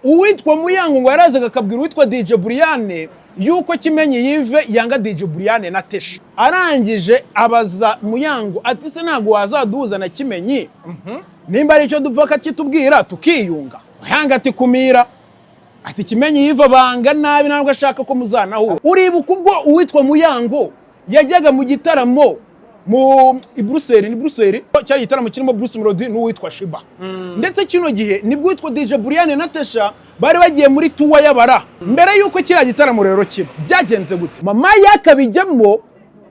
uwitwa Muyango ngo yarazaga akabwira uwitwa DJ Brian yuko Kimenyi Yves yanga DJ Brian na Tesha. Arangije abaza Muyango ati se ntago wazaduhuza na Kimenyi nimba ari cyo dupfa kitubwira tukiyunga. Muyango ati kumira ati Kimenyi Yves banga nabi ntabwo ashaka ko muzanaho. Uribuka ubwo uwitwa Muyango yajyaga mu gitaramo ni Bruxelles cyari gitaramo kirimo Bruce Melody n'uwitwa Shiba. Ndetse kino gihe nibwo witwa DJ Brian na Tesha bari bagiye muri tuwa y'abara. Mbere yuko kira gitaramo rero kiba byagenze gute? Mama yakabijyemo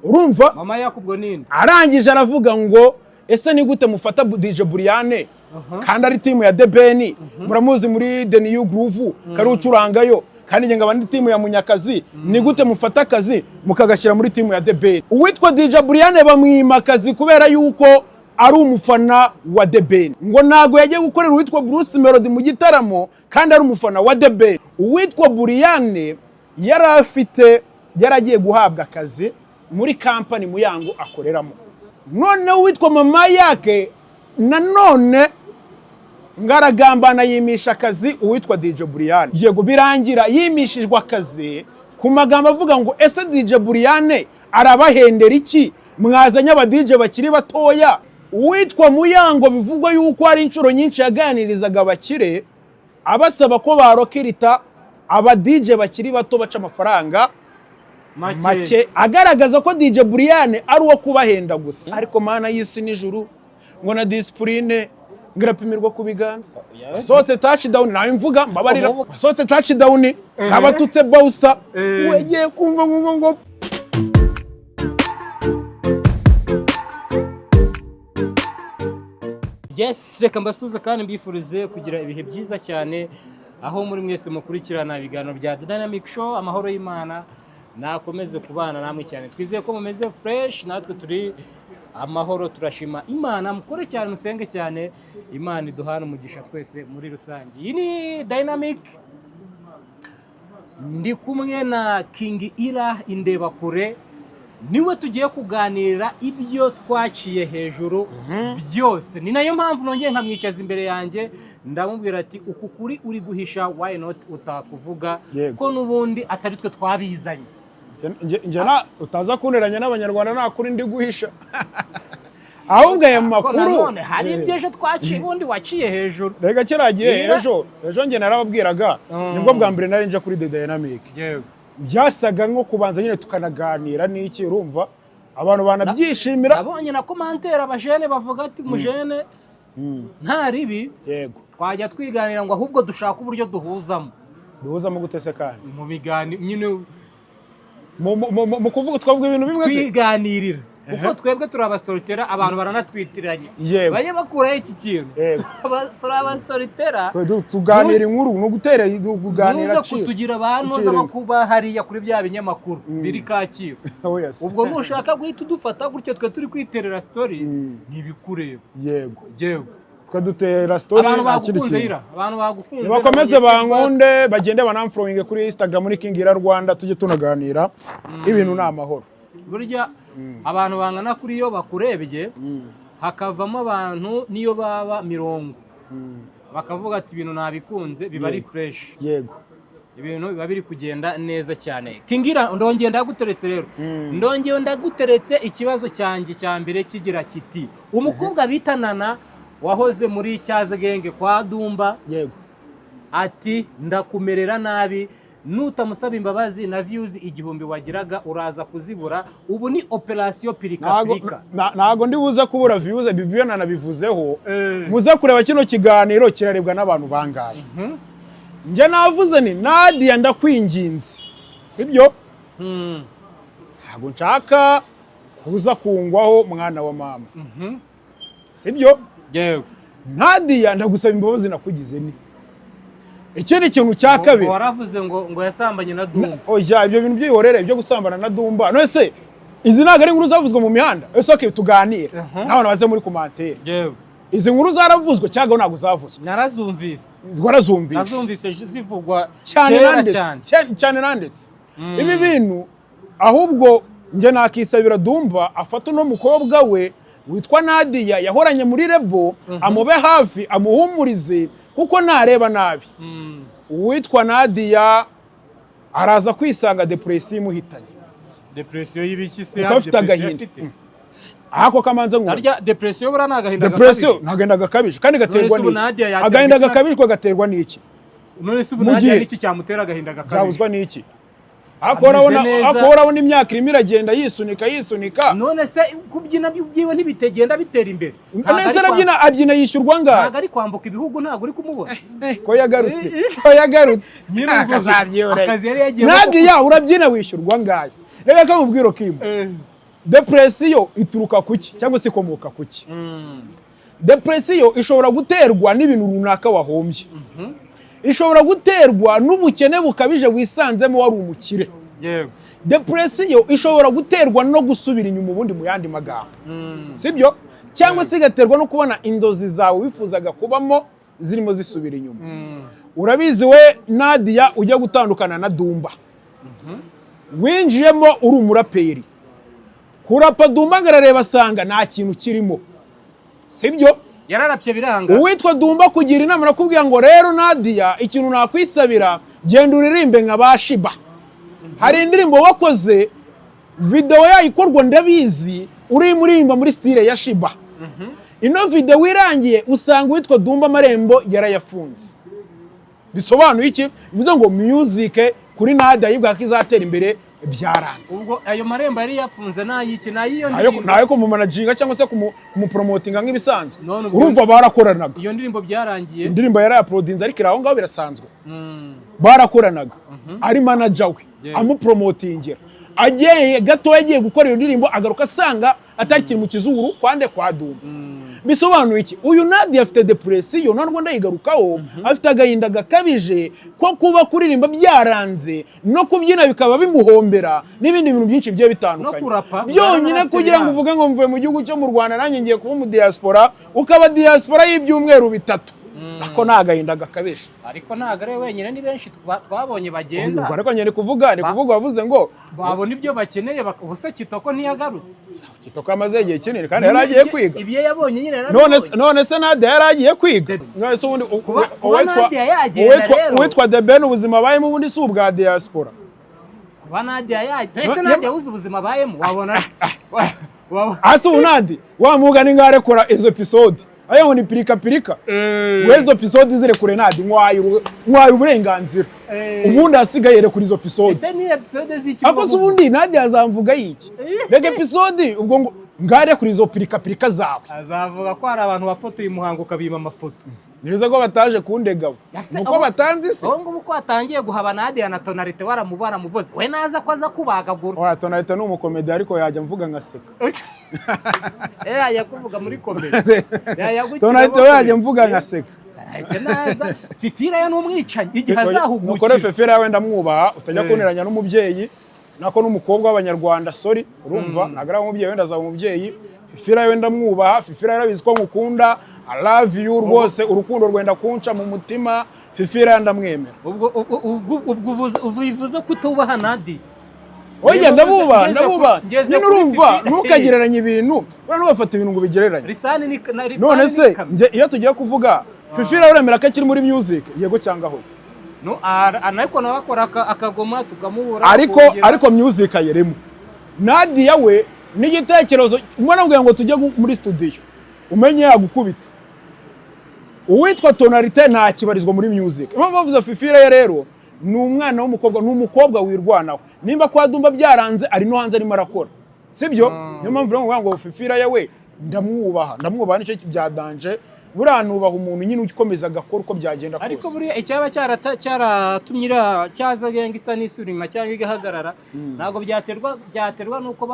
urumva? Mama yakubwo nini? Arangije aravuga ngo ese ni gute mufata DJ Brian kandi ari team ya The Ben muramuzi muri The New Groove kari ucurangayo kandi nge ngabandi team ya Munyakazi ni gute mufata akazi mukagashyira muri team ya The Ben. Uwitwa DJ Brian bamwima akazi kubera yuko ari umufana wa The Ben. Ngo nago yagiye gukorera uwitwa Bruce Melody mu gitaramo kandi ari umufana wa The Ben. Uwitwa Brian yaragiye guhabwa akazi muri company Muyango akoreramo. None uwitwa mama yake nanone ngaragambana yimisha akazi uwitwa DJ Brian. Yego birangira yimishijwe akazi ku magambo avuga ngo ese DJ Brian arabahendera iki mwazanya aba DJ bakiri batoya. Uwitwa Muyango bivugwa yuko ari inshuro nyinshi yaganirizaga abakire abasaba ko barokirita aba DJ bakiri bato baca amafaranga make agaragaza ko DJ Brian ari uwo kubahenda gusa. Ariko mana y'isi n'ijuru ngo na discipline ngirapimirwa ku biganza. Basohotse touchdown nawe mvuga mbabarira. Basohotse touchdown abatutse bawusa wegeye kumva ngo Yes, reka mbasuza kandi mbifurize kugira ibihe byiza cyane aho muri mwese mukurikirana ibiganiro bya Dynamic Show. Amahoro y'Imana nakomeze kubana namwe cyane. Twizeye ko mumeze fresh, natwe turi amahoro, turashima Imana. Mukore cyane, musenge cyane, Imana iduhana umugisha twese muri rusange. Iyi ni Dynamic, ndi kumwe na King Ira indeba kure, niwe tugiye kuganira ibyo twaciye hejuru byose. Ni nayo mpamvu nongeye nkamwicaza imbere yanjye ndamubwira ati uku kuri uri guhisha why not utakuvuga ko nubundi atari twe twabizanye. Njana utaza kuneranya n'abanyarwanda nta kuri ndi guhisha. Ahubwo aya makuru none hari ibyejo twaciye ubundi waciye hejuru. Rega kiragiye ejo nge narababwiraga nibwo bwa mbere nari nje kuri The Dynamic. Yego. Byasaga nko kubanza nyine tukanaganira n'iki urumva abantu banabyishimira. Nabonye na commentaire abajene bavuga ati mujene nta ribi. Yego. Twajya twiganira ngo ahubwo dushaka uburyo duhuzamo gutese kandi mu biganiro nyine mu kuvuga twavuga ibintu bimwe twiganirira kuko twebwe turabastortera abantu baranatwitiranye baye bakuraho iki kintu turabastortera tuganira inkuru no gutera kuganira cyo kutugira abantu z'abakuba hariya kuri bya binyamakuru biri Kacyiru. Ubwo nushaka guhita udufata gutyo twe turi kwiterera story ntibikureba. Yego dutera story abantu bagukunze bakomeze bankunde bagende banamfollowing kuri Instagram muri King Ira Rwanda tujye tunaganira ibintu n'amahoro. Burya abantu bangana kuri yo bakurebye hakavamo abantu niyo baba 50 bakavuga ati ibintu nabikunze biba ari fresh. Yego ibintu biba biri kugenda neza cyane. King Ira ndongeye ndaguteretse rero ndongeye ndaguteretse ikibazo cyanjye cya mbere kigira kiti umukobwa bitanana wahoze muri Cyaze Genge kwa Dumba. Yego ati ndakumerera nabi nutamusaba imbabazi na views 1000 wagiraga uraza kuzibura. Ubu ni operation pirika. Nago ndibuza kubura views bibiyo nanabivuzeho. Muze kureba kino kiganiro kirarebwa n'abantu bangaye. Nje navuze ni Nadia ndakwinginze sibyo ntago nshaka kuza kungwaho mwana wa mama sibyo. Yego Nadia ndagusaba imbabazi nakugize ni ikindi kintu cya kabiri waravuze ngo yasambanye na Dumba. Oya ibyo bintu byihorere ibyo gusambana na Dumba none se izi ntago ari inkuru zavuzwe mu mihanda. Ese okay tuganire nawe nabaze muri commentaire. Yego izi nkuru zaravuzwe cyangwa ntago zavuzwe? Narazumvise zivugwa cyane nandetse ibi bintu ahubwo nje nakisabira Dumba afata no mukobwa we witwa Nadia yahoranye muri Rebo amube hafi amuhumurize kuko nareba nabi. uwitwa Nadia araza kwisanga depression imuhitanye. Depression y'ibiki se? Kuko afite agahinda. Ako kamanza ngo harya depression bura nagahinda depression nagenda gakabije kandi gaterwa n'iki? Agahinda gakabijwe gaterwa n'iki? None se ubu Nadia n'iki cyamutera agahinda gakabije? Cyabuzwa n'iki? Ako urabona imyaka irimo iragenda yisunika. None se kubyina byiwe ntibitegenda bitera imbere? None arabyina abyina yishyurwa ngahe? Ntago ari kwambuka ibihugu, ntago uri kumubona. Ko yagarutse. Akazi yari yagiye. Nadia urabyina wishyurwa ngahe? Reka kamubwiro kimwe. Depression ituruka kuki cyangwa se ikomoka kuki? Depression ishobora guterwa n'ibintu runaka wahombye. Ishobora guterwa n'ubukene bukabije wisanzemo wari umukire. Yego. Depression ishobora guterwa no gusubira inyuma ubundi mu yandi magambo. Sibyo? Cyangwa se igaterwa no kubona indozi zawe wifuzaga kubamo zirimo zisubira inyuma. Urabizi we Nadia ujya gutandukana na Dumba. Winjiyemo uri umuraperi. Kurapa Dumba ngarareba asanga nta kintu kirimo. Sibyo? Yararapye biranga. Uwitwa Dumba kugira inama nakubwiye ngo rero Nadia ikintu nakwisabira genda uririmbe nka Bashiba. Hari indirimbo wakoze video yayikorwa ndabizi uri muririmba muri style ya Shiba. Ino video wirangiye usanga witwa Dumba amarembo yarayafunze. Bisobanuye iki? Bivuze ngo music kuri Nadia yibwa kizatera imbere byaranze. Ubwo ayo marembo yari yafunze nayiki nayiyo ndirimbo. Nayo ko mu managinga cyangwa se mu promotinga nk'ibisanzwe. Urumva barakoranaga. Iyo ndirimbo byarangiye. Indirimbo yari uploadinze ariko iraho ngaho birasanzwe. Barakoranaga. Ari manager we amupromotingira. Agiye gato yagiye gukora iyo ndirimbo agaruka asanga atari kiri mu kizuru kwande kwa Dumba. Bisobanuye iki? Uyu Nadia afite depression none ndayigarukaho afite agahinda gakabije ko kuba kuririmba byaranze no kubyina bikaba bimuhombera n'ibindi bintu byinshi bye bitandukanye. Byonyine kugira ngo uvuge ngo mvuye mu gihugu cyo mu Rwanda nanjye ngiye kuba mu diaspora ukaba diaspora y'ibyumweru bitatu. Ako nagahinda gakabije. Ariko nagare wenyine ni benshi twabonye bagenda. Ariko nyene kuvuga bavuze ngo babona ibyo bakeneye ubuse Kitoko ntiyagarutse. Kitoko amaze igihe kinini kandi yaragiye kwiga. Ibiye yabonye nyine none se Nadia yaragiye kwiga. None se ubundi uwitwa The Ben ubuzima bayemo ubundi si ubwa diaspora. Kuba Nadia yagiye. Ese Nadia uzi ubuzima bayemo wabona. Ase unadi wamugana ngarekora izo episode. Ayo ni pirika. Wezo episode zire kure Nadia nkwaye uburenganzira. Ubundi asigaye re kuri izo episode. Ese ni episode ziki? Ako ubundi Nadia azamvuga yiki? Rega episode ubwo ngo ngare kuri izo pirika zawe. Azavuga ko hari abantu bafotoye umuhango kabima amafoto. Niza ko bataje kundegabo. Nuko batanze se. Ngo uko atangiye guhaba Nadia na Tonalite waramubara muvoze. We naza ko aza kubagagura. Oya Tonalite ni umukomedi ariko yajya mvuga ngaseka. Yajya kuvuga muri komedi. Tonalite yajya mvuga ngaseka. Naza Fifira ya n'umwicanyi igihe azahugukira. Ukore Fifira yawe ndamwubaha utajya kuneranya n'umubyeyi nako n'umukobwa w'abanyarwanda sorry urumva nagara umubyeyi wenda azaba umubyeyi. Fifira yawe ndamwubaha. Fifira yarabizi ko ngukunda. I love you rwose urukundo rwenda kunca mu mutima. Fifira ndamwemera. Ubwo uvuze ko utubaha Nadia. Oya ndabuba. Nyine urumva ntukagereranye ibintu. Ura ntugafata ibintu ngo bigereranye. None se iyo tugiye kuvuga Fifira uremera ko akiri muri music yego cyangwa ho. No ariko nawakora akagoma tukamubura. Ariko music ayeremo. Nadia we n'igitekerezo umwana mbwiye ngo tujye muri studio umenye yagukubita. Uwitwa Tonalite nta kibarizwa muri music. Impamvu bavuze Fifira ye rero ni umwana w'umukobwa n'umukobwa wirwanaho. Nimba kwa Dumba byaranze ari no hanze arimo arakora. Sibyo? Niyo mpamvu rero ngo Fifira yewe ndamwubaha nicyo byadanje buranubaha umuntu nyine ukomeza agakora uko byagenda kose. Ariko buri icyaba cyaratumyira cyaza genga isa n'isurima cyangwa igahagarara nago byaterwa nuko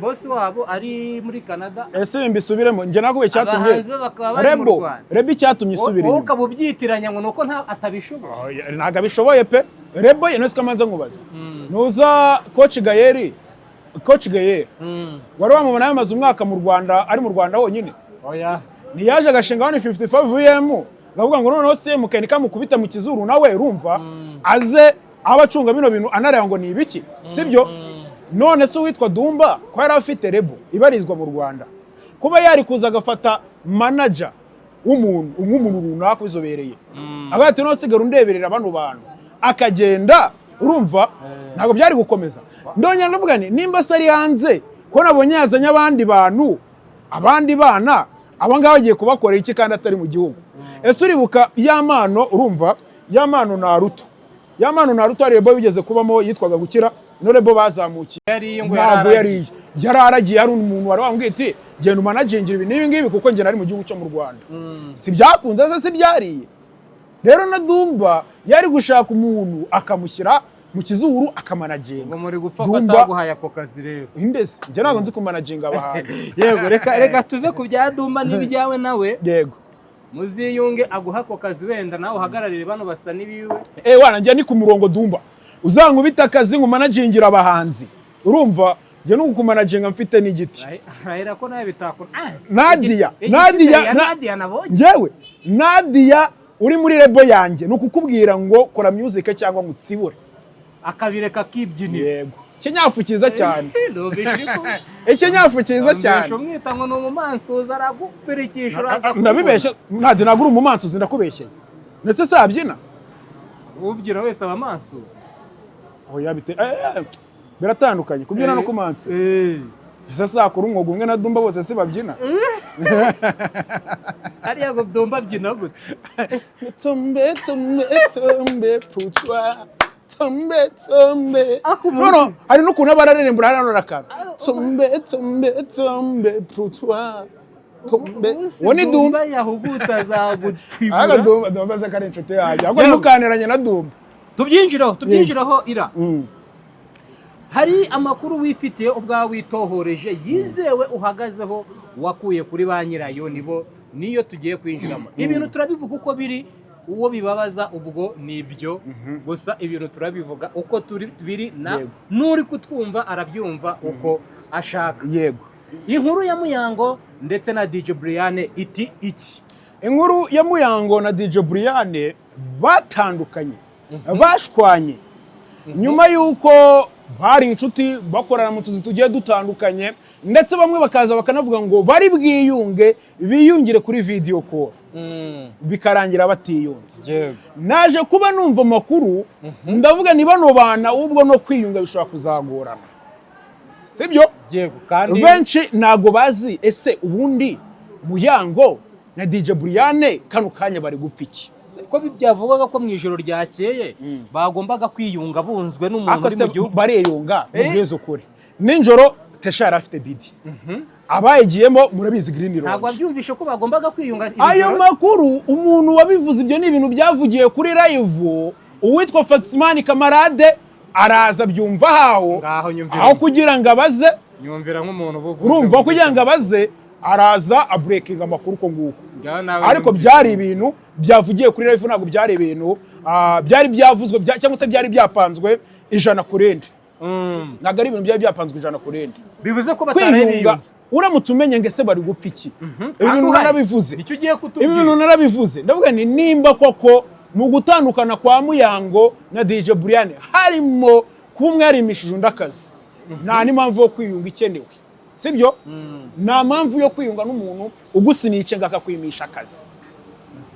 boss wabo ari muri Canada. Ese mbisubiremo nje nakuye cyatumye Rebo cyatumye isubira inyuma. Uka bubyitiranya ngo nuko atabishoboye. Ntago abishoboye pe. Rebo yenese kamanza nkubaza. Nuza Coach Gayeri wari wamubona yamaze umwaka mu Rwanda ari mu Rwanda honyine. Oya. Niyaje agashinga 155 VM gavuga ngo noneho se mukenika mukubita mu kizuru nawe urumva aze abacunga bino bintu anareba ngo ni ibiki sibyo. None se witwa Dumba ko yari afite Rebo ibarizwa mu Rwanda kuba yari kuza agafata manager nk'umuntu runaka ubizobereye avuga ati no sigara undeberera bano bantu akagenda urumva ntabwo byari gukomeza ndongera ndavuga nti nimba se ari hanze ko nabonye yazanye abandi bana aba ngaba bagiye kubakorera iki kandi atari mu gihugu ese uribuka yamano urumva yamano Naruto hari rebo bigeze kubamo yitwaga gukira no rebo bazamukiye ntabwo yararagiye hari umuntu wari wambwiye ati genda umanagingira ibi n'ibi ngibi kuko njye nari mu gihugu cyo mu Rwanda si byakunze se byariye rero na Dumba yari gushaka umuntu akamushyira mu kizuru akamanaginga ngo muri gupfa bataguhaye ako kazi rero indese njye ntabwo nzi kumanaginga abahanzi yego reka tuve ku bya Dumba n'ibijyawe nawe yego muziyunge aguha ako kazi wenda nawe uhagararire bano basa n'ibiwe wana njye ni ku murongo Dumba uzankubita akazi nkumanagingira abahanzi urumva njye no kumanaginga mfite n'igiti rahera ko nawe bitakora Nadia nabonye njyewe Nadia uri muri rebo yanjye ni ukukubwira ngo kora music cyangwa ngutsibure akabireka kibyinira yego kinyafu cyiza cyane ikinyafu cyiza cyane umwita ngo ni umumansuza aragupirikisha uraza ndabibeshya Nadia nagura umumansuzi ndakubeshye ndetse sabyina ubyira wese abamansuza oya biratandukanye kubyina no kumansu ese sakora umwuga umwe na Dumba bose si babyina ariya ngo Dumba byina gute tombe puchwa tombe no hari n'ukuntu abararembura hano rakara tombe puchwa woni Dumba yahugutse azagutsibura Dumba se kare inshuti yaje ahubwo mukaneranye na Dumba tubyinjiraho ira hari amakuru wifitiye ubwawe witohoreje yizewe uhagazeho wakuye kuri ba nyirayo niyo tugiye kwinjiramo ibintu turabivuga uko biri uwo bibabaza ubwo nibyo gusa ibintu turabivuga uko biri n'uri kutwumva arabyumva uko ashaka yego inkuru ya Muyango ndetse na DJ Brian iti iki inkuru ya Muyango na DJ Brian batandukanye bashwanye nyuma yuko bari inshuti bakorana mu tuzi tugiye dutandukanye ndetse bamwe bakaza bakanavuga ngo bari biyungire kuri video call bikarangira batiyunze naje kuba numva amakuru ndavuga ni bano bana ubwo no kwiyunga bishobora kuzagorana sibyo benshi nago bazi ese ubundi Muyango na DJ Brian kano kanya bari gupfa iki ko byavugaga ko mu ijoro ryakeye bagombaga kwiyunga bunzwe n'umuntu uri mu gihugu bariyunga mubwizo kuri ninjoro Tesha yarafite bidi abayigiyemo murabizi Green Lodge ntabwo abyumvishe ko bagombaga kwiyunga ayo makuru umuntu wabivuze ibyo ni ibintu byavugiye kuri live uwitwa Faxman Kamarade araza byumva aho kugira ngo abaze nyumvira nk'umuntu buvuze urumva kugira ngo abaze araza abreakinga amakuru ko nguko ariko byari ibintu byavugiye kuri live ntabwo byari ibintu byari byavuzwe cyangwa se byari byapanzwe ijana kurindi ntabwo ari ibintu byari byapanzwe ijana kurindi bivuze ko batarayiyunze uramutse umenye ngo ese bari gupfa iki ibintu narabivuze nicyo ugiye kutubwira ibintu narabivuze ndavuga ni nimba koko mu gutandukana kwa Muyango na DJ Brian harimo kuba umwe yarimishije undi akazi nta n'impamvu yo kwiyunga ikenewe sibyo nta mpamvu yo kwiyunga n'umuntu ugusiniye ngo akakwimisha akazi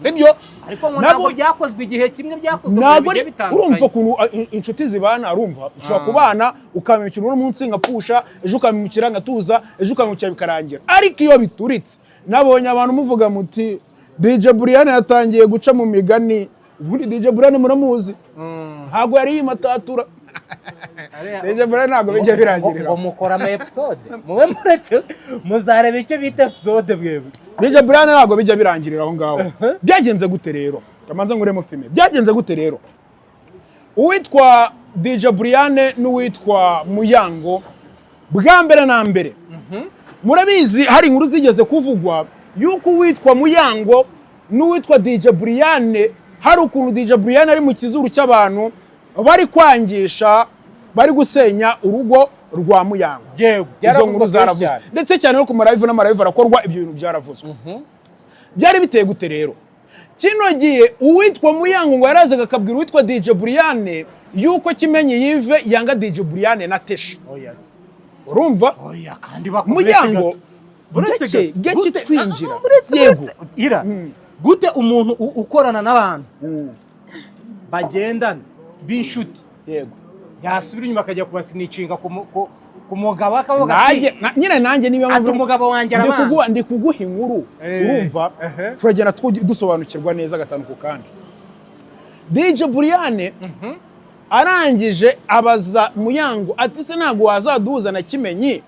sibyo ariko ntabwo byakozwe igihe kimwe byakozwe mu bihe bitandukanye urumva ukuntu inshuti zibana urumva ushobora kubana ukamimikira uno munsi ngapfusha ejo ukamimikira ngatuza ejo ukamimikira bikarangira ariko iyo bituritse nabonye abantu muvuga muti DJ Brian yatangiye guca mu migani ubundi DJ Brian muramuzi ntabwo yari yimatatura DJ Brian ntabwo bijya birangirira ngo mukora ama episode mube muretse muzareba icyo bita episode bwebe DJ Brian ntabwo bijya birangirira aho ngaho byagenze gute rero kamanza nguremo filme byagenze gute rero uwitwa DJ Brian n'uwitwa Muyango bwa mbere na mbere murabizi hari inkuru zigeze kuvugwa yuko uwitwa Muyango n'uwitwa DJ Brian hari ukuntu DJ Brian ari mu kizuru cy'abantu bari kwangisha bari gusenya urugo rwa Muyango izo nkuru zaravuzwe ndetse cyane no ku maraive n'amaraive arakorwa ibyo bintu byaravuzwe byari biteye gute rero kino gihe uwitwa Muyango ngo yarazaga akabwira uwitwa DJ Brian yuko Kimenyi Yves yanga DJ Brian na Tesha urumva kandi Muyango gake twinjira yego ira gute umuntu ukorana n'abantu bagendana b'inshuti yego yasubira inyuma akajya kubasinicinga ku mugabo akavuga ati nyine nanjye niba ati umugabo wanjye arabana ndi kuguha inkuru urumva turagenda dusobanukirwa neza gatanu ku kandi. DJ Brian arangije abaza Muyango ati se ntago wazaduhuza na Kimenyi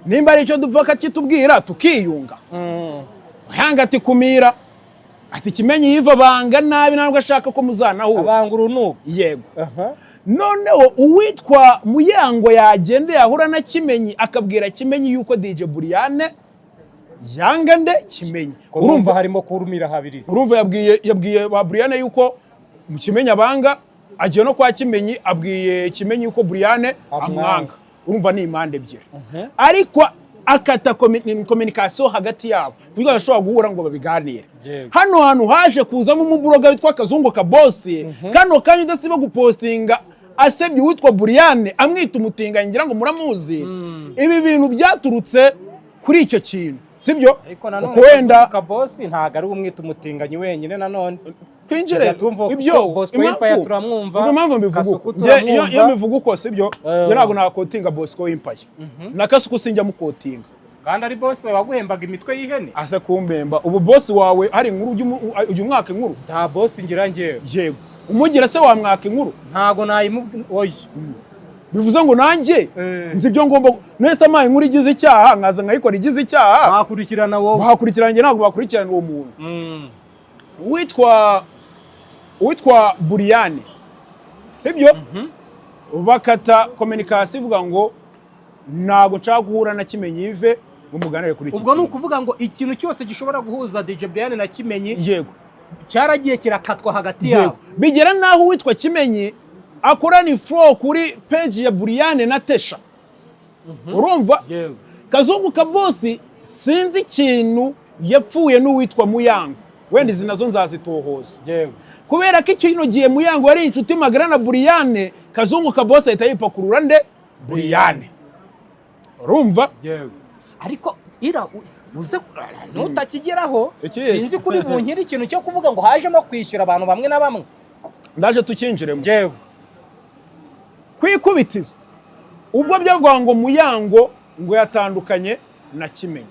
nimba ari icyo dupfa kitubwira tukiyunga. Muyango ati kumira ati Kimenyi yiva banga nabi ntabwo ashaka ko muzanaho abanga urunuka yego. Noneho uwitwa Muyango yagende yahura na Kimenyi akabwira Kimenyi yuko DJ Brian yanga nde Kimenyi. Urumva harimo kurumira habiri. Urumva yabwiye ba Brian yuko mu Kimenyi abanga agiye no kwa Kimenyi abwiye Kimenyi yuko Brian amwanga. Urumva ni impande ebyiri. Ariko akata communication hagati yabo kugira bashobora guhura ngo babiganire. Hano hantu haje kuzamo umuburoga witwa Kazungu ka boss kano kanyu udasiba gupostinga asebye witwa Brian amwita umutinga ngira ngo muramuzi. Ibi bintu byaturutse kuri icyo kintu sibyo ko wenda ka boss ntago ari umwita umutinganyi wenyine nanone twinjire ibyo boss ko Empire turamwumva impamvu mbivuga iyo mbivuga uko sibyo ntago nakotinga boss ko Empire na Kasuku sinjya mukotinga kandi ari boss we waguhembaga imitwe y'ihene ase kumbemba ubu boss wawe hari inkuru ujya umwaka inkuru nta boss ngira ngewe yego umugira se wa mwaka inkuru ntago oyi bivuze ngo nanjye nzi ibyo ngomba nese amaye inkuru igize icyaha nkaza nkayikora igize icyaha bakurikirana wowe bakurikiranye ntabwo bakurikirana uwo muntu witwa Brian sibyo bakata communication ivuga ngo ntago nshaka guhura na Kimenyi Yves ngo muganire kuri iki. Ubwo ni ukuvuga ngo ikintu cyose gishobora guhuza DJ Brian na Kimenyi yego cyaragiye kirakatwa hagati yabo bigera naho witwa Kimenyi akorani flow kuri page ya Brian na Tesha. Urumva Kazungu ka boss sinzi ikintu yapfuye n'uwitwa Muyango wenda izi nazo nzazitohoza kubera ko ikintu giye Muyango yari inshuti magara na Brian Kazungu ka boss ahita yipakurura nde Brian. Urumva ariko ira uze nutakigeraho sinzi kuri bunkira ikintu cyo kuvuga ngo hajemo kwishyura abantu bamwe na bamwe ndaje tukinjiremo kwikubitiza ubwo byavuga ngo Muyango ngo yatandukanye na Kimenyi.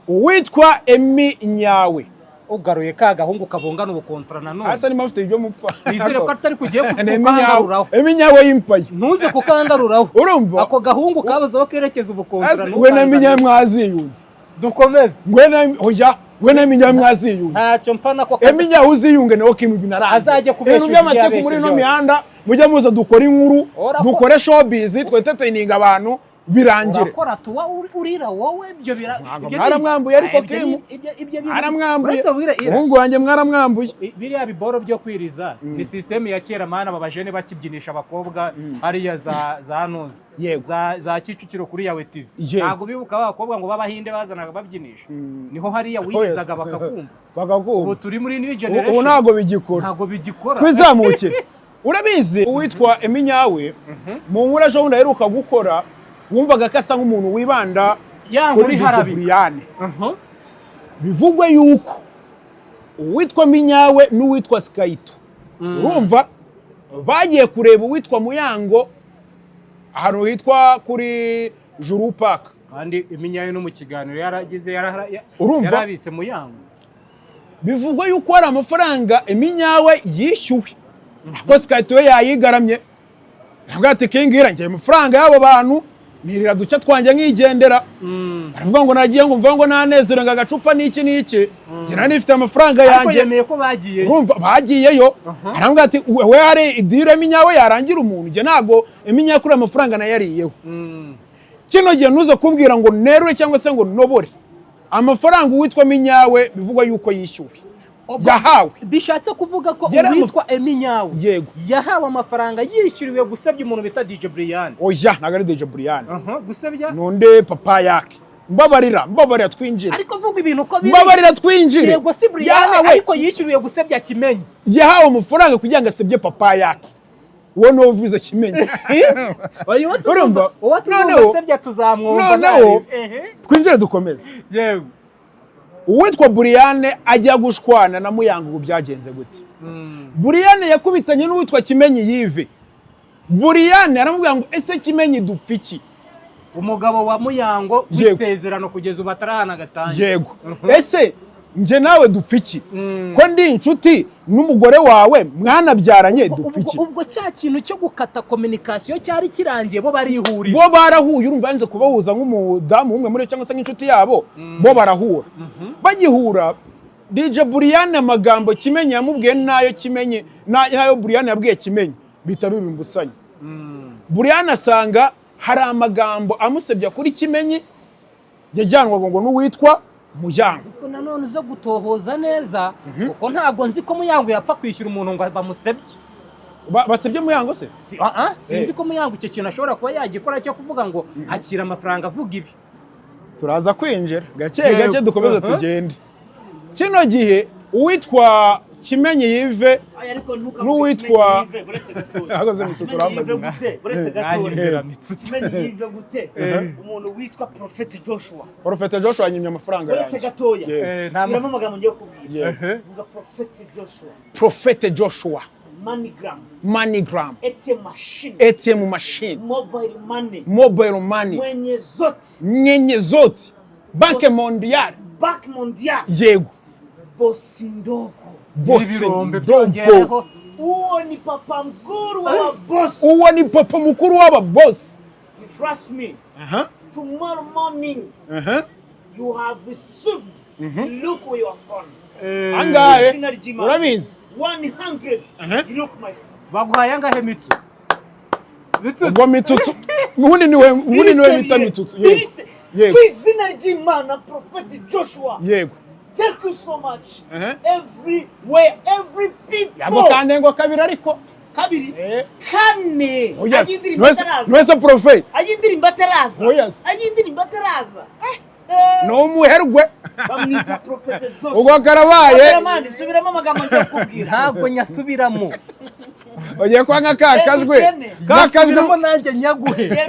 Uwitwa Emi Nyawe ugaruye ka gahungu kabongana ubukontra nanone asa nima mfite ibyo mupfa bizere ko atari kugiye kukangaruraho Emi Nyawe y'impaye ntuze kukangaruraho urumva ako gahungu kabuzeho kerekeza ubukontra we na Emi Nyawe mwaziyunze dukomeze we na Emi Nyawe mwaziyunze ntacyo mpfana ko Emi Nyawe uziyunge nawe Kim binaraza azajye kubesha iby'amateka muri no mihanda mujya muza dukora inkuru dukore showbiz twetetininga abantu birangire urakora tuwa urira wowe ibyo mwaramwambuye ariko Kim aramwambuye umuhungu wanjye mwaramwambuye biriya biboro byo kwiriza ni system ya kera mana babajene bakibyinisha abakobwa hariya za noze za Kicukiro kuri yawe TV ntago bibuka abakobwa ngo babahinde bazanaga babyinisha niho hariya wirizaga bakakumva ubu turi muri new generation ubu ntago bigikora twizamukire urabizi uwitwa Emi Nyawe mu nkuru ejo bundi aheruka gukora wumvaga kasa nk'umuntu wibanda kuri Brian. Bivugwe yuko uwitwa Emi Nyawe n'uwitwa Skaito urumva bagiye kureba uwitwa Muyango ahantu hitwa kuri Juru Park kandi Emi Nyawe no mu kiganiro yaragize yarabitse Muyango. Bivugwe yuko hari amafaranga Emi Nyawe yishyuwe ako Skaito we yayigaramye nabwo ati kingira ngiye amafaranga y'abo bantu nirira duce twanje nkigendera baravuga ngo nagiye ngo mva ngo nanezero nga gacupa niki gira nifite amafaranga yanjye ariko yemeye ko bagiye urumva bagiyeyo arambwa ati we hari idire Emi Nyawe yarangira umuntu je nago Emi Nyawe kuri amafaranga nayariyeho kino gihe nuze kumbwira ngo nerure cyangwa se ngo nobore amafaranga uwitwa Emi Nyawe bivugwa yuko yishyuwe yahawe bishatse kuvuga ko uwitwa Emi Nyawe yahawe amafaranga yishyuriwe gusabye umuntu bita DJ Brian. Oya naga ari DJ Brian gusabya nonde papa yake mbabarira twinjire ariko vuga ibintu ko biri mbabarira twinjire yego si Brian ariko yishyuriwe gusabya Kimenyi yahawe amafaranga kugira ngo asebye papa yake uwo ni uvuze Kimenyi. Urumva uwo tuzumva tuzamwumva. Noneho twinjire dukomeze. Yego. Uwitwa Buriyane ajya gushwana na Muyango ubu byagenze gute? Buriyane yakubitanye n'uwitwa Kimenyi Yive. Buriyane aramubwira ngo ese Kimenyi dupfa iki? Umugabo wa Muyango wisezerano kugeza ubu atarahana gatanje. Yego. Ese nje nawe dupfa iki? Ko ndi inshuti n'umugore wawe mwanabyaranye dupfa iki? Ubwo cya kintu cyo gukata communication cyari kirangiye bo barihurira. Bo barahuye urumva yanze kubahuza nk'umudamu umwe muri cyangwa se nk'inshuti yabo, bo barahura. Bagihura DJ Buriyane amagambo Kimenyi yamubwiye nayo Kimenyi nayo Buriyane yabwiye Kimenyi bita bibimbusanya. Buriyane asanga hari amagambo amusebya kuri Kimenyi yajyanwaga ngo n'uwitwa Muyango. Kuko nanone uza gutohoza neza kuko ntago nzi ko Muyango yapfa kwishyura umuntu ngo bamusebye. Basebye Muyango se? Sinzi ko Muyango icyo kintu ashobora kuba yagikora cyo kuvuga ngo akira amafaranga avuga ibi. Turaza kwinjira gake dukomeze tugende. Kino gihe uwitwa Kimenyi Yive n'uwitwa agoze misusu rambaza buretse gatoya Kimenyi Yive gute umuntu witwa Prophet Joshua nyimye amafaranga yanjye buretse gatoya nta amagambo ngiye kubwira vuga Prophet Joshua MoneyGram ATM machine mobile money mwenye zote Banque Mondiale yego bosi ndogo uwo ni papa mkuru wa boss. Uwo ni papa mkuru wa boss. Trust me. Tomorrow morning you have received. Look where you are from. Angahe urabizi 100 you look my baguhaye angahe mitsu ubwo mitutu ubundi niwe bita mitutu yego kwizina ry'Imana Prophet Joshua yego. Thank you so much. Everywhere, every people. Yabo kande ngo kabiri ariko. Kabiri? Kane. Ayindirimba taraza. Nwese Prophet. Ayindirimba taraza. Ayindirimba taraza. No muherwe. Bamwita Prophet Joshua. Ugo karabaye. Amani subiramo amagambo ngiye kubwira. Ntago nyasubiramo. Ogiye kwanga kakajwe. Kakajwe nanjye nyaguhe.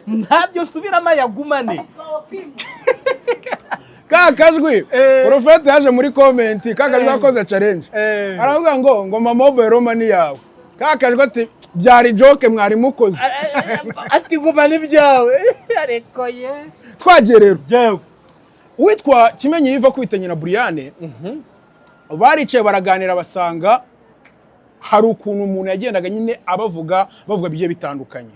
Ntabyo subiramo yagumane. Kakajwi Prophet yaje muri comment kakajwi akoze challenge aravuga ngo mama mobile money yawe kakajwi ati byari joke mwari mukoze ati guma ni byawe areko ye twagiye rero witwa Kimenyi Yive kubitanye na Buriyane baricaye baraganira basanga hari ukuntu umuntu yagendaga nyine bavuga bigiye bitandukanye.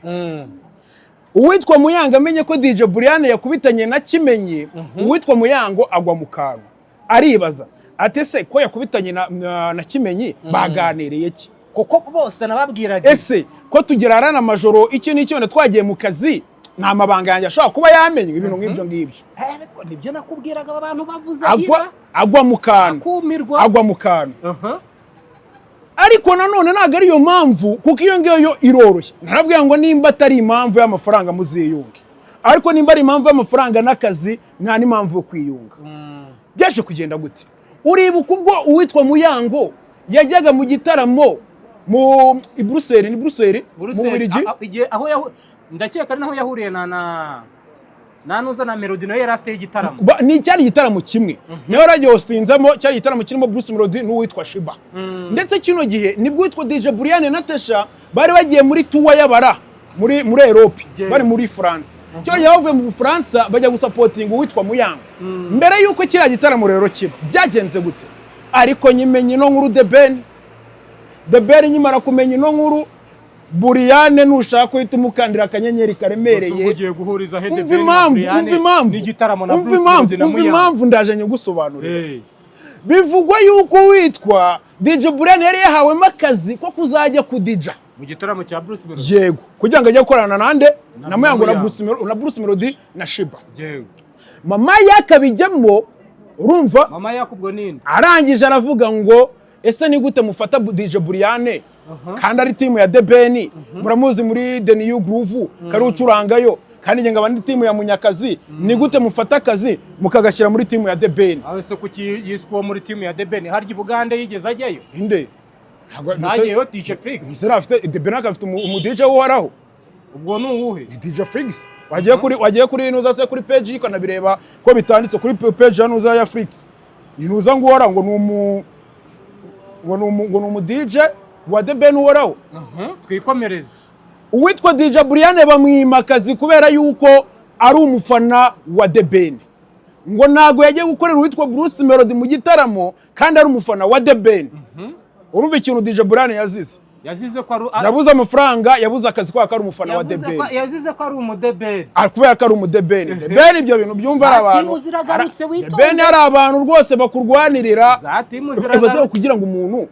Uwitwa Muyango amenye ko DJ Buriyane yakubitanye na Kimenyi, uwitwa Muyango agwa mu kantu aribaza ate se ko yakubitanye na Kimenyi baganiriye iki? Kuko bose nababwiraga ese ko tugerana na majoro iki n'icyo twagiye mu kazi nta mabanga yanjye ashobora kuba yamenye ibintu nk'ibyo ngibyo. Ariko nibyo nakubwiraga abantu bavuze agwa mu kantu agwa mu kantu. Ariko nanone ntago ari yo mpamvu kuko iyo ngiyo iroroshye. Narabwiye ngo nimba atari impamvu y'amafaranga muziyunge, ariko nimba ari impamvu y'amafaranga n'akazi nta n'impamvu yo kwiyunga. Byaje kugenda gute? Uribuka ubwo uwitwa Muyango yajyaga mu gitaramo mu Brussels mu Bubiligi aho ndakeka naho yahuriye nanuza na Melody nayo yari afite igitaramo. Ni cyari igitaramo kimwe. Nayo radio hostinzamo cyari igitaramo kirimo Bruce Melody n'uwitwa Shiba. Ndetse kino gihe nibwo witwa DJ Buriyane na Tesha bari bagiye muri tour y'abara muri Europe bari muri France. Cyo yavuye mu Bufaransa bajya gusapotinga uwitwa Muyango. Mbere yuko kira gitaramo rero kiba byagenze gute? Ariko nyimenye no nkuru The Ben nyimara kumenya no nkuru Buriyane nushaka kwita umukandira akanyenyeri karemereye ugiye guhuriza Head Buriyane n'igitaramo na Bruce Melody na Muyango. Impamvu ndaje nyugusobanurira. Bivugwa yuko witwa DJ Buriyane yari yahawe makazi ko kuzajya kudija mu gitaramo cya Bruce Melody. Yego kugira ngo ajye gukorana nande na Muyango na Bruce Melody na Shiba. Yego mama yakabijyamo urumva mama yakubwo ninde arangije aravuga ngo ese ni gute mufata DJ Buriyane kandi ari timu ya The Ben muramuzi muri The New Groove kari ucurangayo kandi nge ngabandi timu ya Munyakazi ni gute mufata akazi mukagashyira muri timu ya The Ben? Aho se kuki yiswo muri timu ya The Ben harya Bugande yigeze ajyayo inde nagiyeyo DJ Flix. Misera afite The Ben afite umu DJ uhoraho. Ubwo ni uwuhe? DJ Flix. Wagiye kuri inuza se kuri page ikanabireba ko bitanditse kuri page yanuza ya Flix. Inuza ngo uhoraho ngo ni umu DJ wa The Ben uhoraho. Twikomereze. Uwitwa DJ Brian bamwimakazi kubera yuko ari umufana wa The Ben. Ngo nago yagiye gukorera uwitwa Bruce Melody mu gitaramo kandi ari umufana wa The Ben. Urumva ikintu DJ Brian yazize ko yabuze amafaranga, yabuze akazi kwa ari umufana wa The Ben. Yazize ko ari umu-The Ben. Kubera ko ari umu-The Ben. The Ben ibyo bintu byumva ari abantu. The Ben ari abantu rwose bakurwanirira. Za timu ziragarutse kugira ngo umuntu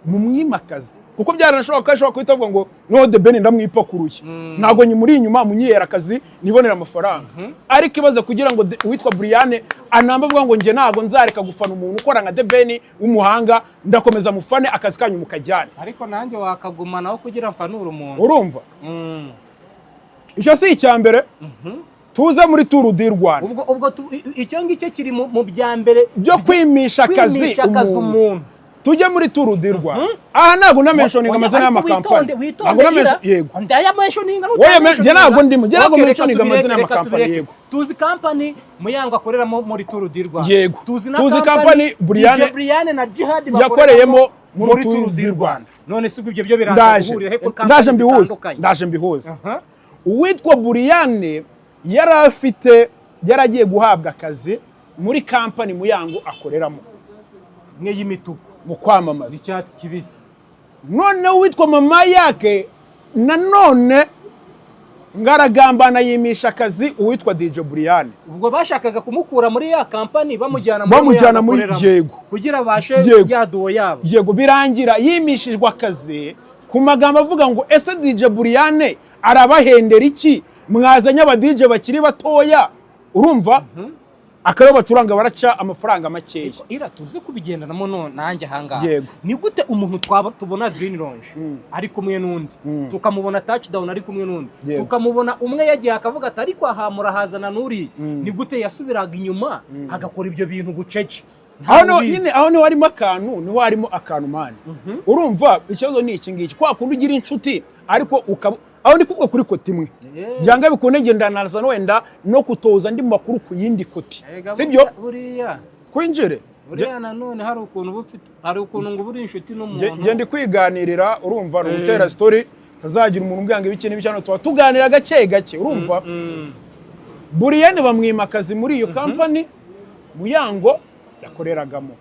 mumwimakazi. Kuko byaranashoboka ashobora kwita avuga ngo no The Ben ndamwipakuruye. Ntago nyimuri inyuma munyihera akazi nibonera amafaranga. Ariko ibaze kugira ngo uwitwa Brian anamba avuga ngo nge ntago nzareka gufana umuntu ukora nka The Ben w'umuhanga ndakomeza mufane akazi kanyu mukajyana. Ariko nanjye wakaguma naho kugira mfanura umuntu. Urumva? Icyo si icyambere. Tuze muri Tour du Rwanda. Ubwo icyo ngicyo kiri mu bya mbere byo kwimisha akazi umuntu. Tujye muri Tour du Rwanda. Aha ntago na mentioning amazina y'amakampani. Ntago na yego. Ndaya mentioning oya ntago ndimo. Ntago mentioning amazina y'amakampani yego. Tuzi company Muyango akoreramo muri Tour du Rwanda. Yego. Tuzi company Brian na Jihad yakoreyemo muri Tour du Rwanda. None se ibyo byo biraza he ko ndaje mbihuza. Uwitwa Brian yaragiye guhabwa akazi muri company Muyango akoreramo. Y'imituku mu kwamamaza icyatsi kibisi. None uwitwa mama yake nanone ngaragambana yimisha akazi uwitwa DJ Brian. Ubwo bashakaga kumukura muri ya company bamujyana muri yego kugira bashe yaduwo yabo. Yego birangira yimishijwe akazi ku magambo avuga ngo ese DJ Brian arabahendera iki mwazanye aba DJ bakiri batoya. Urumva? Akarabo bacuranga baraca amafaranga makeya. Tuze kubigendanamo none nanjye ahangaha. Ni gute umuntu tubona Green Lounge ari kumwe n'undi, tukamubona Touchdown ari kumwe n'undi, tukamubona umwe yagiye akavuga ati ariko aha murahazana nuri, ni gute yasubiraga inyuma agakora ibyo bintu gucece. Aho ni warimo akantu, ni warimo akantu mani. Urumva ikibazo ni iki ngiki kwa kundi ugira inshuti ariko aho ndi kuvuga kuri koti imwe. Byanga bikunde ngendanaza no wenda no kutoza ndi makuru ku yindi koti. Sibyo? Buriya kwinjire. Buriya nanone hari ukuntu ngo buri inshuti n'umuntu. Nge ndi kwiganirira urumva no gutera story tazagira umuntu ubwange biki n'ibicano tuba tuganira gake urumva. Brian bamwimakazi muri iyo company Muyango yakoreragamo.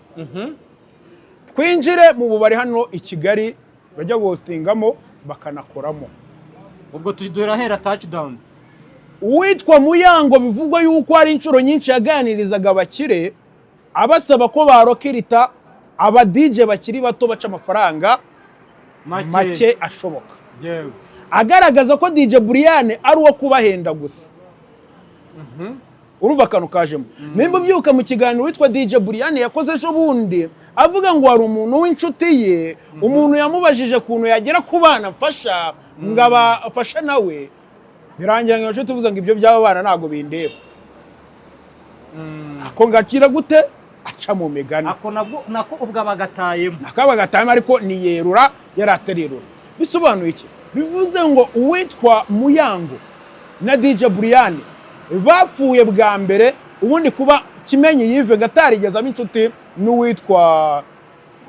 Kwinjire mu bubari hano i Kigali bajya hostingamo bakanakoramo. Ubwo tudura hera Touchdown. Uwitwa Muyango bivugwa yuko ari inshuro nyinshi yaganirizaga abakire abasaba ko barokirita aba DJ bakiri bato baca amafaranga make ashoboka. Agaragaza ko DJ Brian ari uwo kubahenda gusa. Urumva kanu kajemo. Nimba byuka mu kiganiro witwa DJ Brian yakoze ejo bundi avuga ngo hari umuntu w'inshuti ye, umuntu yamubajije kuntu yagera ku bana mfasha ngaba afasha nawe. Birangira ngo inshuti uvuze ngo ibyo byaba bana ntago bindeba. Ako ngakira gute aca mu migani. Nako ubwo bagatayemo. Akabagatayemo ariko ni yerura yaratererura. Bisobanuye iki? Bivuze ngo uwitwa Muyango na DJ Brian bapfuye bwa mbere ubundi kuba Kimenyi Yves gatarigeza inshuti n'uwitwa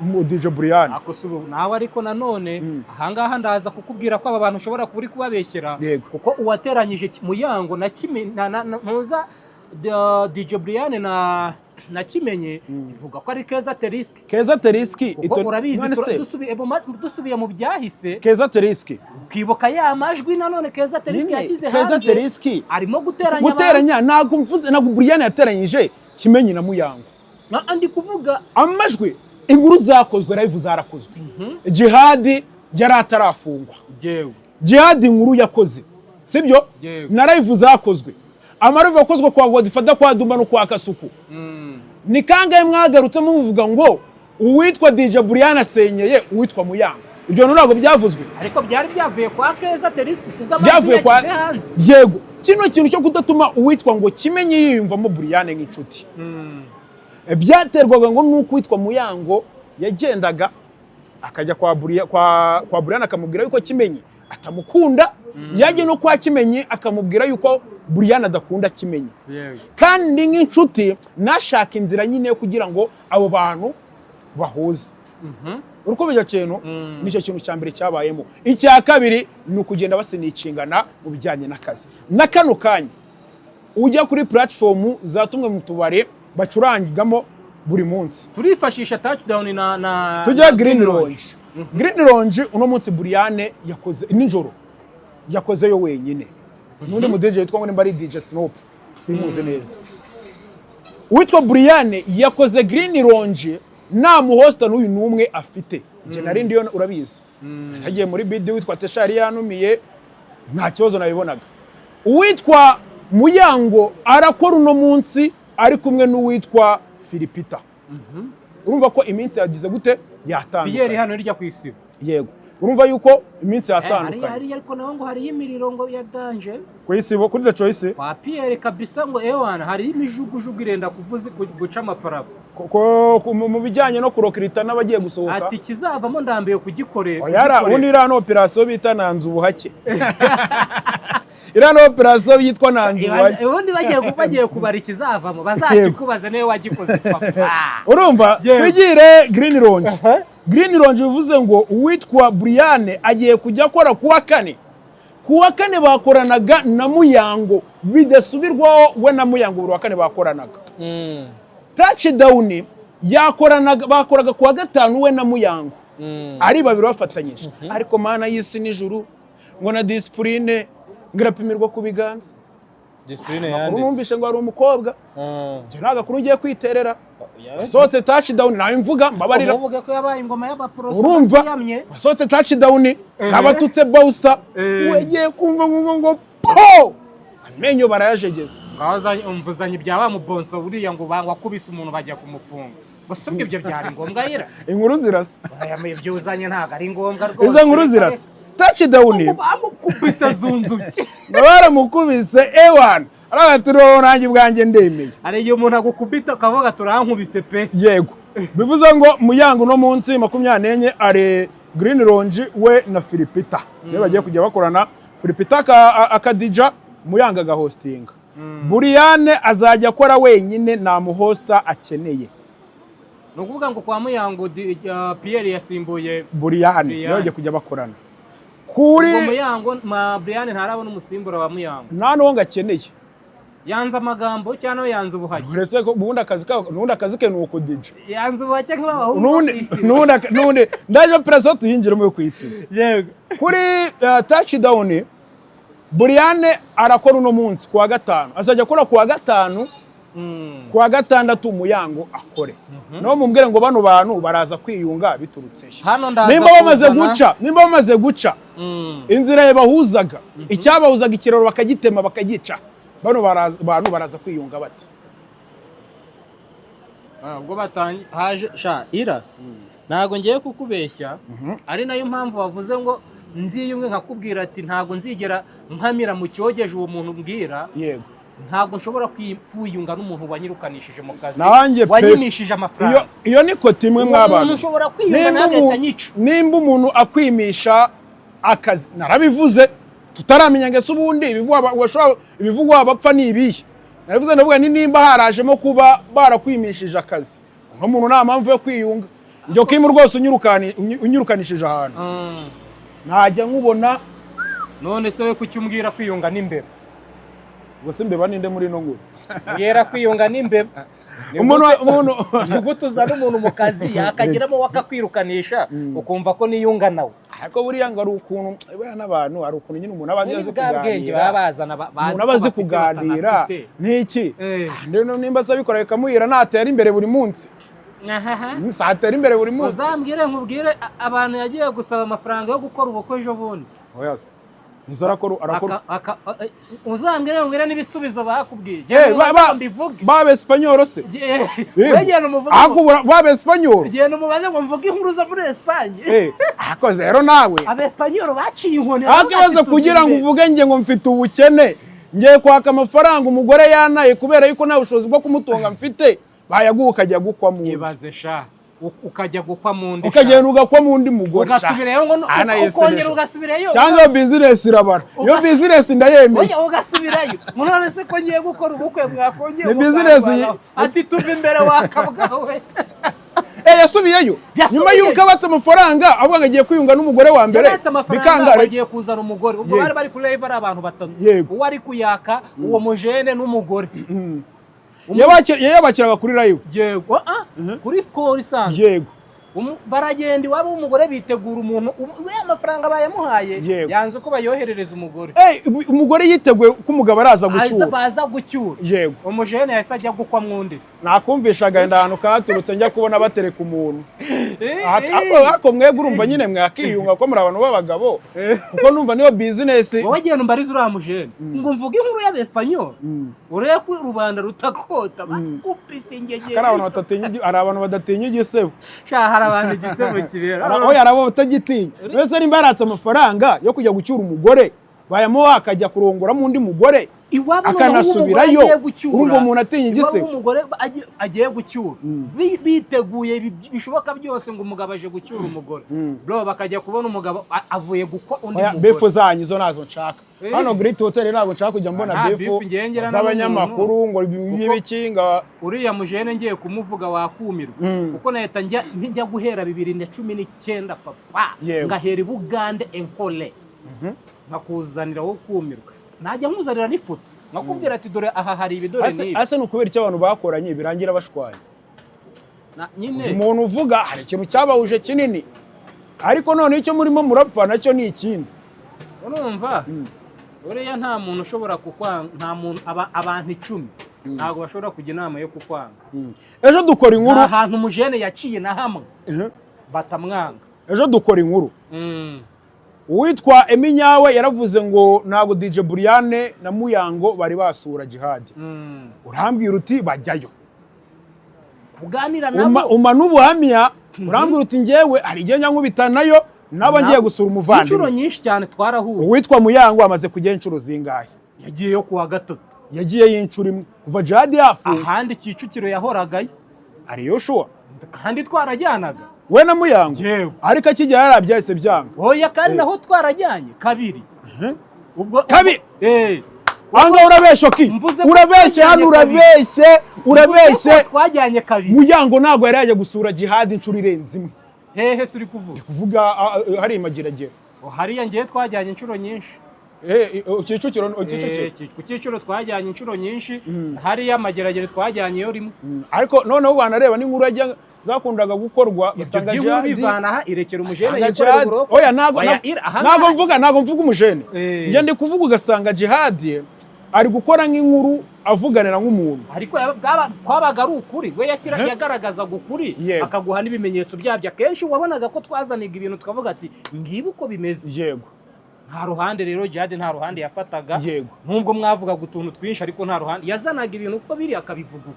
DJ Brian. Akosubu nawe ariko nanone ahangaha ndaza kukubwira ko aba bantu ushobora kuri kubabeshyera kuko uwateranyije Muyango na Muza DJ Brian na Kimenyi ivuga ko ari Keza Teriski. Keza Teriski urabizi dusubiye mu byahise. Keza Teriski kwibuka ya majwi nanone Keza Teriski yasize hanze. Keza Teriski arimo guteranya ntago mvuze ntago Brian yateranyije Kimenyi na Muyango. Andi kuvuga amajwi inkuru zakozwe live zarakozwe. Jihad yari atarafungwa. Jihad inkuru yakoze. Sibyo? Na live zakozwe. Amaruva yakozwe kwa Godfather kwa Duma no kwa Kasuku. Ni kangahe mwagarutse muvuga ngo uwitwa DJ Brian asenyeye uwitwa Muyango. Ibyo ntabwo byavuzwe. Ariko byari byavuye kwa Keza Teriski kuvuga amajwi hanze. Yego. Kino kintu cyo kudatuma uwitwa ngo Kimenyi yiyumvamo Brian nk'inshuti. Byaterwaga ngo nuko witwa Muyango yagendaga akajya kwa Brian akamubwira yuko Kimenyi atamukunda, yaje no kwa Kimenyi akamubwira yuko Brian adakunda Kimenyi. Kandi nk'inshuti nashaka inzira nyine yo kugira ngo abo bantu bahuze. Uruko bijya kintu nicyo kintu cya mbere cyabayemo. Icya kabiri ni ukugenda basinicingana mu bijyanye n'akazi. Na kano kanya ujya kuri platform zatumwe mu tubare bacurangigamo buri munsi. Turifashisha touchdown na tujya Green Lounge. Green Lounge uno munsi Brian yakoze nijoro. Yakoze yo wenyine. Nundi mu DJ yitwa ngo nimba ari DJ Snoop. Simuze neza. Witwa Brian yakoze Green Lounge nta muhosta n'uyu numwe afite. Je nari ndiyo urabizi. Nagiye muri bid witwa Teshari yanumiye nta kibazo nabibonaga. Uwitwa Muyango arakora uno munsi ari kumwe n'uwitwa Philipita. Urumva ko iminsi yagize gute yatandukanye. Pierre hano irya kwisiba. Yego. Urumva yuko iminsi yatandukanye. Hari ariko naho ngo hari imiriro ngo ya danger. Kwisibo kuri The Choice. Kwa Pierre kabisa ngo ewana hari imijugujugu irenda kuvuza guca amaparafu. Mu bijyanye no kurokirita n'abagiye gusohoka. Ati kizavamo ndambiye kugikorera. Oyara ubundi irano operation bita nanzu buhake. Irano operation yitwa nanzu buhake. Ubundi bagiye kubara ikizavamo bazakikubaza nawe wagikoze papa. Urumva twigire Green Lounge. Green Lounge bivuze ngo uwitwa Brian agiye kujya akora kuwa kane. Kuwa kane bakoranaga na Muyango bidasubirwaho we na Muyango buri wa kane bakoranaga. Touchdown bakoraga kuwa gatanu we na Muyango. Ari babiri bafatanyije. Ariko mana y'isi n'ijuru ngo na discipline ngirapimirwa ku biganza. Discipline yanditse. Urumvishe ngo ari umukobwa. Je naga kuri ugiye kwiterera. Sote touchdown nawe mvuga mbabarira. Uvuga ko yabaye ingoma y'abaprosa. Urumva? Sote touchdown nabatutse bausa. Wegeye kumva ngo po. Amenyo barayajegeza. Kazanye umvuzanye byawa mu bonso buriya ngo bangwa kubisa umuntu bajya kumufunga. Basubye ibyo byari ngombwa yera. Inkuru zirasa. Aya ibyo uzanye ntago ari ngombwa rwose. Izo nkuru zirasa. Touchdown. Bamukubise zunzuki. Baramukubise ewan. Aragaturo nanjye bwanjye ndemeye. Ari iyo umuntu agukubita kavuga turankubise pe. Yego. Bivuze ngo Muyango no munsi 24 are Green Lounge we na Philipita. Ne bagiye kujya bakorana. Philipita akadija Muyango agahostinga. Brian azajya akora wenyine nta muhosta akeneye. No kuvuga ngo kwa Muyango Pierre yasimbuye Brian yaje kujya bakorana. Kuri Muyango Brian ntarabona umusimbura wa Muyango. Nta n'uwo ngakeneye. Yanze amagambo cyane yanze ubuhake. Uretse ko ubundi akazi ke nuko DJ. Yanze ubuhake nk'abahungu. None ndaje preso tuyinjira mu kwisi. Yego. Kuri touchdown Brian arakora uno munsi kuwa gatanu. Azajya akora kuwa gatanu. Kuwa gatandatu Muyango akore. No mumbwire ngo bano bantu baraza kwiyunga biturutse. Nimba bamaze guca. Inzira ye bahuzaga. Icyabahuzaga ikiraro bakagitema bakagica. Bano bantu baraza kwiyunga bati. Ubwo batangiye haje sha ira. Nago ngiye kukubeshya. Ari nayo mpamvu wavuze ngo nziyumwe nkakubwira ati ntago nzigera nkamira mu cyogeje uwo muntu mbwira. Yego. Ntago nshobora kwiyunga n'umuntu wanyirukanishije mu kazi. Wanyimishije amafaranga. Iyo niko timwe mw'abantu. Nshobora kwiyunga nagahita nyica. Nimba umuntu akwimisha akazi narabivuze tutaramenya ngese ubundi ibivugwa abapfa nibihe. Nabivuze ndavuga ni nimba harajemo kuba barakwimishije akazi. Umuntu nta mpamvu yo kwiyunga. Njye kimu rwose unyurukanishije ahantu. Najya nkubona none se we kucyumbwira kwiyunga n'imbeba. Gusa imbeba ninde muri no nguru. Yera kwiyunga n'imbeba. Umuntu gutuza n'umuntu mu kazi akagiramo wakakwirukanisha ukumva ko niyunga nawe. Ariko buriya ngo ari ukuntu ibara n'abantu ari ukuntu nyine umuntu abazi kuganira bazana umuntu abazi kuganira n'iki nimba sabikora bikamuhira natera imbere buri munsi. Satera imbere buri munsi. Uzambwire nkubwire abantu yagiye gusaba amafaranga yo gukora ubukwe ejo bundi. Oyase. Arakora. Uzambwire nkubwire n'ibisubizo bakubwiye. Babe Espanyol se. Wegera umuvuga. Akubura babe Espanyol. Genda umubaze ngo mvuge inkuru za muri Espagne. Akoze rero nawe. Abe Espanyol baciye inkoni. Akibaze kugira ngo uvuge nge ngo mfite ubukene. Ngiye kwaka amafaranga umugore yanaye kubera yuko nta bushobozi bwo kumutunga mfite. Bayaguka ajya gukwa mu. Ibaze sha. ukajya gukwa mu ndi ukagenda ugakwa mu ndi mugore ugasubirayo ngo ukongera ugasubirayo cyangwa business irabara iyo business ndayemeye ugasubirayo none se ko ngiye gukora ubukwe mwakongeye business ati tuve imbere wakabwawe yasubiyeyo nyuma yuko abatse amafaranga avuga ngo agiye kwiyunga n'umugore wa mbere bikanga bagiye kuzana umugore ubwo bari kuri live ari abantu batatu uwo ari kuyaka uwo mujene n'umugore yabakiraga kuri live yego kuri call isanzwe yego baragenda iwabo w'umugore bitegura umuntu amafaranga bayamuhaye yanze ko bayoherereza umugore umugore yiteguye ko umugabo araza gucyura baza gucyura yego umujene yahise ajya gukwa mwundisi nakumvisha agenda ahantu katurutse njya kubona batereka umuntu ariko mwebwe urumva nyine mwakiyunga ko muri abantu b'abagabo kuko numva niyo business wowe genda umbarize uriya mujene ngo mvuge inkuru y'abespanyol urebe ko rubanda rutakota bakupise ingegeri ari abantu badatinya igisebo abantu igisebo kibera oya arabo batagitinya wese nimba yaratse amafaranga yo kujya gucyura umugore bayamuha akajya kurongora mu undi mugore akanasubirayo urumva umuntu atinya igisebo umugore agiye gucyura biteguye bishoboka byose ngo umugabo aje gucyura umugore bro bakajya kubona umugabo avuye gukwa undi mugore befu zanyu izo nazo nshaka hano Great Hotel ntabwo nshaka kujya mbona befu z'abanyamakuru ngo bibikinga uriya mujene ngiye kumuvuga wakumirwa kuko nahita njya guhera 2019 papa ngahera i Bugande enkole nkakuzanira wo kumirwa najya nkuzanira n'ifoto nkakubwira ati dore aha hari ibidore n'ibi ase n'ukubera icyo abantu bakoranye birangira bashwaye nyine umuntu uvuga hari ikintu cyabahuje kinini ariko none icyo murimo murapfa nacyo ni ikindi urumva uriya nta muntu ushobora kukwanga nta muntu abantu 10 ntabwo bashobora kujya inama yo kukwanga ejo dukora inkuru ahantu umujene yaciye na hamwe batamwanga ejo dukora inkuru uwitwa Eminyawe yaravuze ngo ntabwo DJ Buriane na Muyango bari basura Jihad urambwira uti bajyayo kuganira nabo uma n'ubuhamya urambwira uti ngewe hari igihe nyankubita nayo nabo ngiye gusura umuvandimwe inshuro nyinshi cyane twarahuye uwitwa Muyango amaze kujya inshuro zingahe yagiye yo kuwa gatatu yagiye y'inshuro imwe kuva Jihad yafuye ahandi Kicukiro yahoragayo ari Yoshua kandi twarajyanaga we na Muyango ariko akijya yarabyahise byanga oya kandi naho twarajyanye kabiri ubwo kabiri wanga urabesho ki urabeshe hano urabeshe twajyanye kabiri Muyango ntago yari yaje gusura Jihad inshuro irenze imwe hehe suri kuvuga hari imageragere hariya ngiye twajyanye inshuro nyinshi Kicukiro twajyanye inshuro nyinshi hariya amageragere twajyanyeyo rimwe ariko noneho banareba n'inkuru yajya zakundaga gukorwa basanga Jihad bivana aha irekera umujene yikorera buroko oya ntago mvuga umujene nge ndi kuvuga ugasanga Jihad ari gukora nk'inkuru avuganira nk'umuntu ariko kwabaga ari ukuri we yagaragazaga ukuri akaguha n'ibimenyetso byabyo akenshi wabonaga ko twazaniga ibintu tukavuga ati ngibe uko bimeze yego nta ruhande rero Jihad nta ruhande yafataga nubwo mwavugaga utuntu twinshi ariko nta ruhande yazanaga ibintu uko biri akabivuga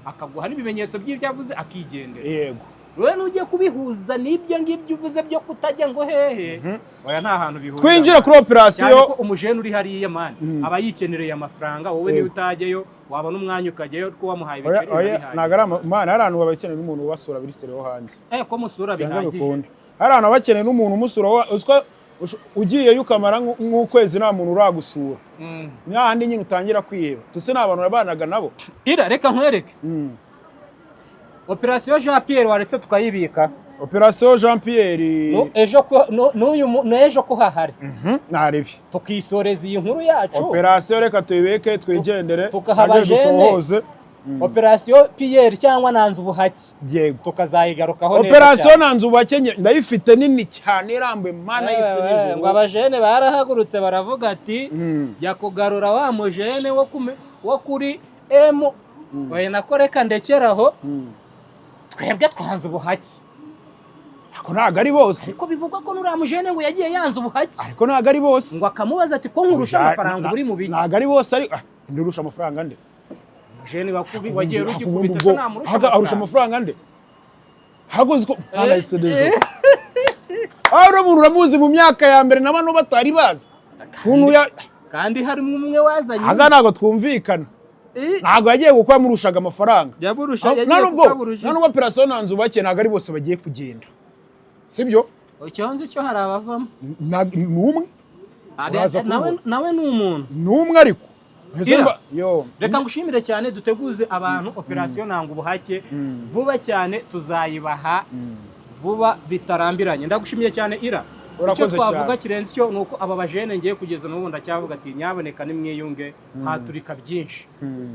akaguha n'ibimenyetso by'ibyo yavuze akigendera yego wewe nugiye kubihuza n'ibyo ngibyo uvuze byo kutajya ngo hehe oya nta hantu bihuza twinjira kuri operation ko umujene uri hariya mani aba yikenereye amafaranga wowe niwe utajyayo waba n'umwanya ukajyayo ko wamuhaye ibiceri oya nagara mani hari abantu babakeneye n'umuntu ubasura biri sereho hanze ko musura bihagije hari abantu bakeneye n'umuntu umusura uzko ugiye yukamara nk'ukwezi nta muntu uragusura nyahandi nyine utangira kwiheba tuse n'abantu nabanaga nabo reka nkwereke Operation Jean Pierre waretse tukayibika Operation Jean Pierre ejo ko hahari naribi tukisoreza iyi nkuru yacu Operation reka tuyibeke twigendere tukahaba jene Operation Pierre cyangwa nanze ubuhake yego tukazayigarukaho neza Operation nanze ubuhake ndayifite nini cyane irambe mana y'isi n'ijoro ngo abajene barahagurutse baravuga ati yakugarura wa mujene wo kuri oya nakoreka ndekeraho twebwe twanze ubuhake ariko ntago ari bose ariko bivugwa ko nuriya mujene ngo yagiye yanze ubuhake ariko ntago ari bose ngo akamubaza ati ko nkurusha amafaranga uri mu biki ntago ari bose ari ndirusha amafaranga nde mujene wagiye rugikubita se namurusha arusha amafaranga nde hagoze ko anayise dejo aro umuntu uramuzi mu myaka ya mbere nabano batari bazi kandi hari umwe wazanye aga ntago twumvikana ntabwo yagiye gukora murushaga amafaranga yaburusha nubwo operasiyo nanzu bake ntabwo ari bose bagiye kugenda sibyo icyo cyo hari abavamo n'umwe nawe ni umuntu n'umwe ariko reka ngushimire cyane duteguze abantu operasiyo nanga ubuhake vuba cyane tuzayibaha vuba bitarambiranye ndagushimiye cyane Ira icyo twavuga kirenze icyo nuko aba bajene ngiye kugeza n'ubu ndacyavuga ati nyaboneka nimwiyunge haturika byinshi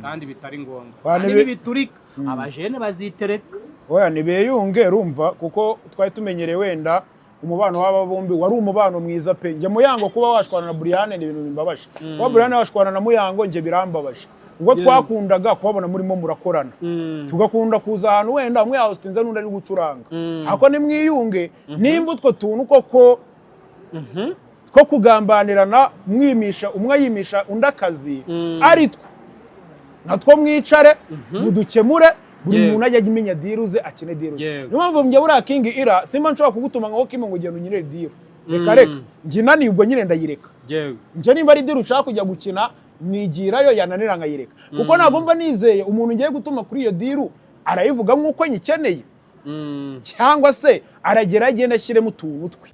kandi bitari ngombwa kandi nibiturika abajene bazitereka oya nibeyunge rumva kuko twari tumenyereye wenda umubano w'aba bombi wari umubano mwiza pe nje Muyango kuba washwana na Brian ni ibintu bimbabaje kuba Brian washwana na Muyango nje birambabaje ubwo twakundaga kubabona murimo murakorana tugakunda kuza ahantu wenda umwe yawustinze n'undi ari gucuranga hako nimwiyunge nimba utwo tuntu koko ko kugambanirana mwimisha umwe yimisha undakazi ari two natwo mwicare mudukemure buri muntu ajya imenya diruze akine diruze niyo mpamvu njye buriya King Ira simba nshobora kugutuma ngo kimo ngo ugende unyire diru reka njye nanibwo nyine ndayireka njye nimba ari diru ushaka kujya gukina nigirayo yananira nkayireka kuko ntabwo mba nizeye umuntu ngiye gutuma kuri iyo diru arayivuga nk'uko nyikeneye cyangwa se aragera agenda ashyiremo utuntu twe